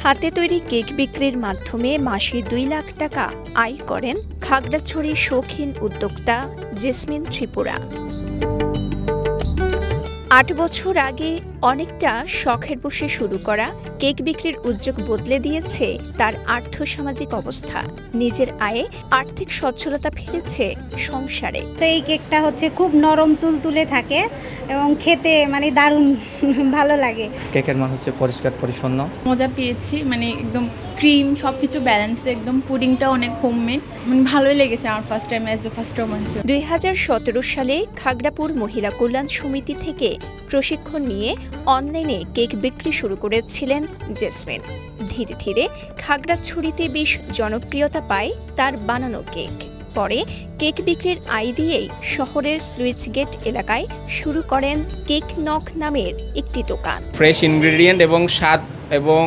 হাতে তৈরি কেক বিক্রির মাধ্যমে মাসে ২ লাখ টাকা আয় করেন খাগড়াছড়ির শৌখিন উদ্যোক্তা জেসমিন ত্রিপুরা। ৮ বছর আগে অনেকটা শখের বসে শুরু করা কেক বিক্রির উদ্যোগ বদলে দিয়েছে তার আর্থসামাজিক অবস্থা। নিজের আয়ে আর্থিক সচ্ছলতা ফিরেছে সংসারে। তো এই কেকটা খুব নরম তুলতুলে থাকে এবং খেতে দারুণ ভালো লাগে। কেকের মান পরিষ্কার পরিচ্ছন্ন। মজা পেয়েছি, একদম ক্রিম সবকিছু ব্যালেন্স, একদম পুডিংটা অনেক হোমমেড, ভালোই লেগেছে আমার first time as a customer. ২০১৭ সালে খাগড়াপুর মহিলা কল্যাণ সমিতি থেকে প্রশিক্ষণ নিয়ে অনলাইনে কেক বিক্রি শুরু করেছিলেন জেসমিন। ধীরে ধীরে খাগড়াছড়িতে বেশ জনপ্রিয়তা পায় তার বানানো কেক। পরে কেক বিক্রির আয় দিয়েই শহরের সুইচ গেট এলাকায় শুরু করেন কেক নক নামের একটি দোকান। ফ্রেশ ইনগ্রেডিয়েন্ট এবং স্বাদ এবং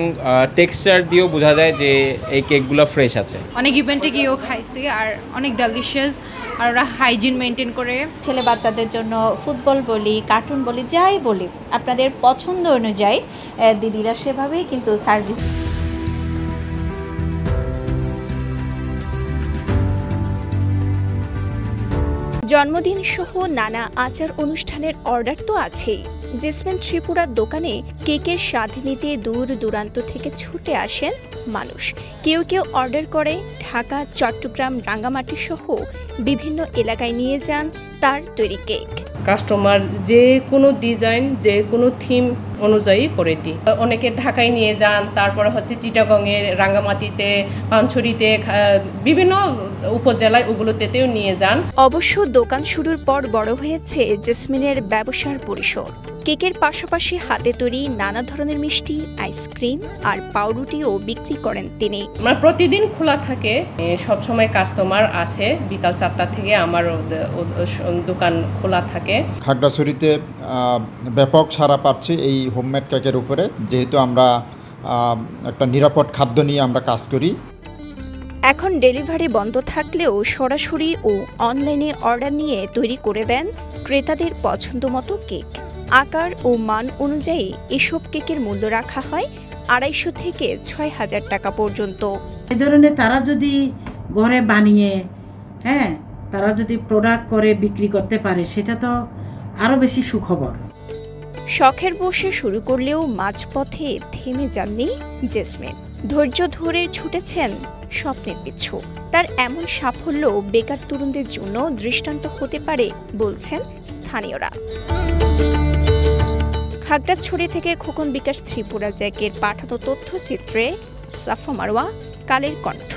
টেক্সচার দিয়েও বোঝা যায় যে এই কেকগুলো ফ্রেশ আছে। অনেক ইভেন্টে গিয়েও খাইছি আর অনেক ডেলিশিয়াস, আর ওরা হাইজিন মেনটেন করে। ছেলে বাচ্চাদের জন্য ফুটবল বলি, কার্টুন বলি, যাই বলি আপনাদের পছন্দ অনুযায়ী দিদিরা সেভাবেই কিন্তু সার্ভিস। জন্মদিন সহ নানা আচার অনুষ্ঠানের অর্ডার তো আছেই। জেসমিন ত্রিপুরার দোকানে কেকের স্বাদ নিতে দূর দূরান্ত থেকে ছুটে আসেন মানুষ। কেউ কেউ অর্ডার করে ঢাকা, চট্টগ্রাম, রাঙ্গামাটি সহ বিভিন্ন এলাকায় নিয়ে যান তার তৈরি কেক। কাস্টমার যে কোনো ডিজাইন, যে কোনো থিম অনুযায়ী করে দিই। অনেকে ঢাকায় নিয়ে যান, তারপরে চিটাগংয়ে, রাঙ্গামাটিতে, পানছড়িতে, বিভিন্ন উপজেলায় ওগুলোতেও নিয়ে যান। অবশ্য দোকান শুরুর পর বড় হয়েছে জেসমিনের ব্যবসার পরিসর। কেকের পাশাপাশি হাতে তৈরি নানা ধরনের মিষ্টি, আইসক্রিম আর পাউরুটিও বিক্রি করেন তিনি। প্রতিদিন খোলা থাকে, সবসময় কাস্টমার আসে। বিকাল 4টা থেকে আমার দোকান খোলা থাকে। খাগড়াছড়িতে ব্যাপক সাড়া পাচ্ছে এই হোমমেড কেকের উপরে, যেহেতু আমরা একটা নিরাপদ খাদ্য নিয়ে আমরা কাজ করি। এখন ডেলিভারি বন্ধ থাকলেও সরাসরি ও অনলাইনে অর্ডার নিয়ে তৈরি করে দেন ক্রেতাদের পছন্দ মতো কেক। আকার ও মান অনুযায়ী এসব কেকের মূল্য রাখা হয় ২৫০ থেকে ৬,০০০ টাকা পর্যন্ত। এই ধরনের তারা যদি ঘরে বানিয়ে তারা যদি প্রোডাক্ট করে বিক্রি করতে পারে, সেটা তো আরো বেশি সুখবর। শখের বসে শুরু করলেও মাঝপথে থেমে যাননি জেসমিন। ধৈর্য ধরে ছুটেছেন স্বপ্নের পিছু। তার এমন সাফল্য বেকার তরুণদের জন্য দৃষ্টান্ত হতে পারে বলছেন স্থানীয়রা। খাগড়াছড়ি থেকে খোকন বিকাশ ত্রিপুরা জ্যাকের পাঠানো তথ্যচিত্রে সাফা মারওয়া, কালের কণ্ঠ।